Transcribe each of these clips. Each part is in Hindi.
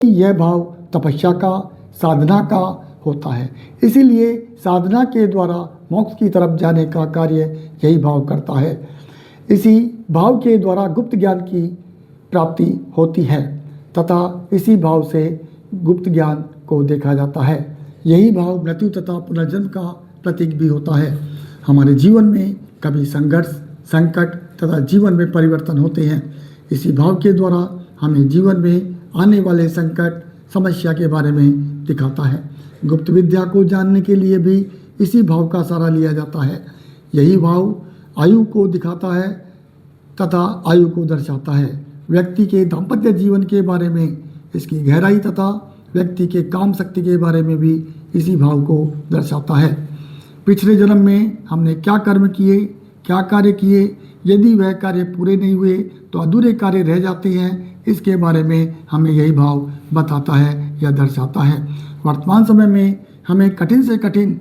यह भाव तपस्या का, साधना का होता है। इसीलिए साधना के द्वारा मोक्ष की तरफ जाने का कार्य यही भाव करता है। इसी भाव के द्वारा गुप्त ज्ञान की प्राप्ति होती है तथा इसी भाव से गुप्त ज्ञान को देखा जाता है। यही भाव मृत्यु तथा पुनर्जन्म का प्रतीक भी होता है। हमारे जीवन में कभी संघर्ष, संकट तथा जीवन में परिवर्तन होते हैं। इसी भाव के द्वारा हमें जीवन में आने वाले संकट, समस्या के बारे में दिखाता है। गुप्त विद्या को जानने के लिए भी इसी भाव का सहारा लिया जाता है। यही भाव आयु को दिखाता है तथा आयु को दर्शाता है। व्यक्ति के दाम्पत्य जीवन के बारे में इसकी गहराई तथा व्यक्ति के काम शक्ति के बारे में भी इसी भाव को दर्शाता है। पिछले जन्म में हमने क्या कर्म किए, क्या कार्य किए, यदि वह कार्य पूरे नहीं हुए तो अधूरे कार्य रह जाते हैं, इसके बारे में हमें यही भाव बताता है या दर्शाता है। वर्तमान समय में हमें कठिन से कठिन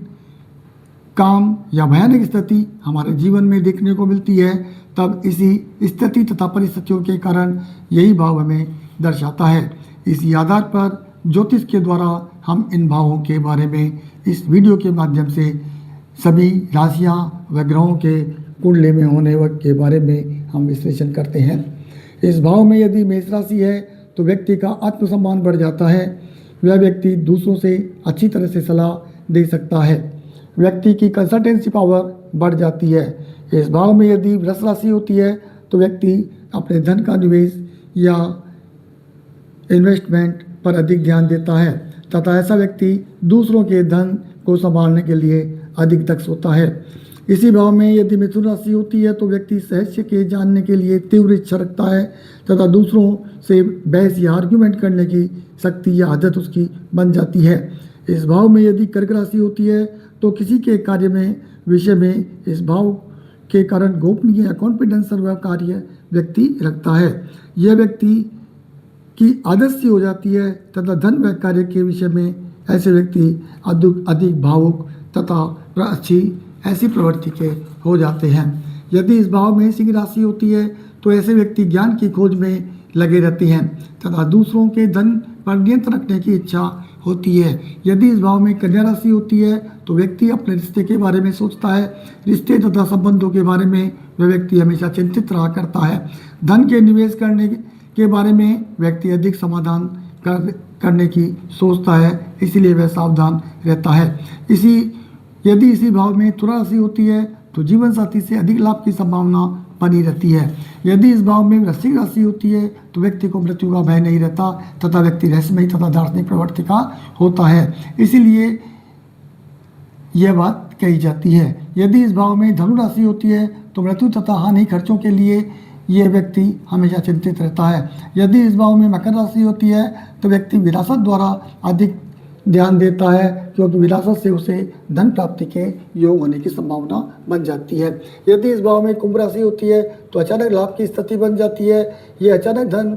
काम या भयानक स्थिति हमारे जीवन में देखने को मिलती है, तब इसी स्थिति तथा परिस्थितियों के कारण यही भाव हमें दर्शाता है। इसी आधार पर ज्योतिष के द्वारा हम इन भावों के बारे में इस वीडियो के माध्यम से सभी राशियां व ग्रहों के कुंडली में होने के बारे में हम विश्लेषण करते हैं। इस भाव में यदि मेष राशि है तो व्यक्ति का आत्मसम्मान बढ़ जाता है। वह व्यक्ति दूसरों से अच्छी तरह से सलाह दे सकता है। व्यक्ति की कंसल्टेंसी पावर बढ़ जाती है। इस भाव में यदि वृष राशि होती है तो व्यक्ति अपने धन का निवेश या इन्वेस्टमेंट पर अधिक ध्यान देता है तथा ऐसा व्यक्ति दूसरों के धन को संभालने के लिए अधिक दक्ष होता है। इसी भाव में यदि मिथुन राशि होती है तो व्यक्ति सहस्य के जानने के लिए तीव्र इच्छा रखता है तथा दूसरों से बहस या आर्ग्यूमेंट करने की शक्ति या आदत उसकी बन जाती है। इस भाव में यदि कर्क राशि होती है तो किसी के कार्य में विषय में इस भाव के कारण गोपनीय या कॉन्फिडेंशियल कार्य व्यक्ति रखता है। यह व्यक्ति की आदत सी हो जाती है तथा धन व कार्य के विषय में ऐसे व्यक्ति अधिक भावुक तथा अच्छी ऐसी प्रवृत्ति के हो जाते हैं। यदि इस भाव में सिंह राशि होती है तो ऐसे व्यक्ति ज्ञान की खोज में लगे रहते हैं तथा दूसरों के धन पर नियंत्रण रखने की इच्छा होती है। यदि इस भाव में कन्या राशि होती है तो व्यक्ति अपने रिश्ते के बारे में सोचता है। रिश्ते तथा संबंधों के बारे में वह व्यक्ति हमेशा चिंतित रहा करता है। धन के निवेश करने के बारे में व्यक्ति अधिक समाधान करने की सोचता है, इसलिए वह सावधान रहता है। यदि इसी भाव में तुला राशि होती है तो जीवन साथी से अधिक लाभ की संभावना बनी रहती है। यदि इस भाव में वृश्चिक राशि होती है तो व्यक्ति को मृत्यु का भय नहीं रहता तथा व्यक्ति रहस्यमयी तथा दार्शनिक प्रवृत्ति का होता है, इसीलिए यह बात कही जाती है। यदि इस भाव में धनु राशि होती है तो मृत्यु तथा हानि खर्चों के लिए यह व्यक्ति हमेशा चिंतित रहता है। यदि इस भाव में मकर राशि होती है तो व्यक्ति विरासत द्वारा अधिक ध्यान देता है, क्योंकि विरासत से उसे धन प्राप्ति के योग होने की संभावना बन जाती है। यदि इस भाव में कुंभ राशि होती है तो अचानक लाभ की स्थिति बन जाती है। ये अचानक धन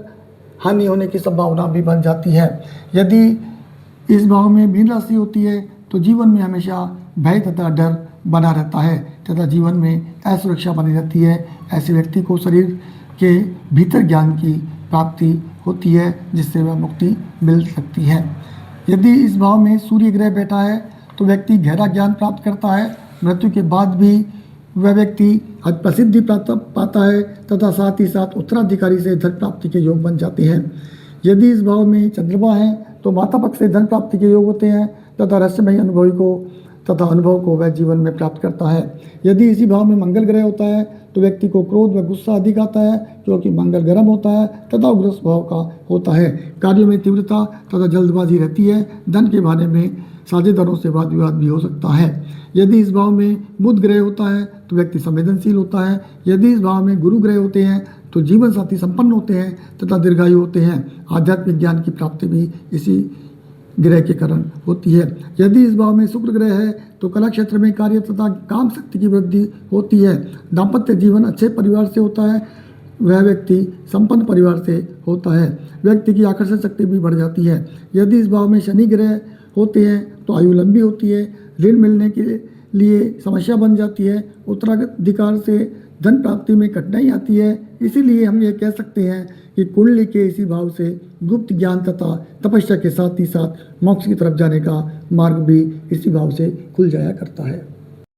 हानि होने की संभावना भी बन जाती है। यदि इस भाव में मीन राशि होती है तो जीवन में हमेशा भय तथा डर बना रहता है तथा जीवन में असुरक्षा बनी रहती है। ऐसे व्यक्ति को शरीर के भीतर ज्ञान की प्राप्ति होती है जिससे वह मुक्ति मिल सकती है। यदि इस भाव में सूर्य ग्रह बैठा है तो व्यक्ति गहरा ज्ञान प्राप्त करता है। मृत्यु के बाद भी वह व्यक्ति प्रसिद्धि प्राप्त पाता है तथा साथ ही साथ उत्तराधिकारी से धन प्राप्ति के योग बन जाते हैं। यदि इस भाव में चंद्रमा है तो माता पक्ष से धन प्राप्ति के योग होते हैं तथा रहस्यमयी अनुभव को वह जीवन में प्राप्त करता है। यदि इसी भाव में मंगल ग्रह होता है तो व्यक्ति को क्रोध व गुस्सा अधिक आता है, क्योंकि मंगल गर्म होता है तथा उग्र स्वभाव का होता है। कार्यों में तीव्रता तथा जल्दबाजी रहती है। धन के बारे में साझेदारों से वाद विवाद भी हो सकता है। यदि इस भाव में बुध ग्रह होता है तो व्यक्ति संवेदनशील होता है। यदि इस भाव में गुरु ग्रह होते हैं तो जीवन साथी संपन्न होते हैं तथा दीर्घायु होते हैं। आध्यात्मिक ज्ञान की प्राप्ति भी इसी ग्रह के कारण होती है। यदि इस भाव में शुक्र ग्रह है तो कला क्षेत्र में कार्य तथा काम शक्ति की वृद्धि होती है। दाम्पत्य जीवन अच्छे परिवार से होता है। वह व्यक्ति संपन्न परिवार से होता है। व्यक्ति की आकर्षण शक्ति भी बढ़ जाती है। यदि इस भाव में शनि ग्रह होते हैं तो आयु लंबी होती है। ऋण मिलने के लिए समस्या बन जाती है। उत्तराधिकार से धन प्राप्ति में कठिनाई आती है। इसीलिए हम ये कह सकते हैं कि कुंडली के इसी भाव से गुप्त ज्ञान तथा तपस्या के साथ ही साथ मोक्ष की तरफ जाने का मार्ग भी इसी भाव से खुल जाया करता है।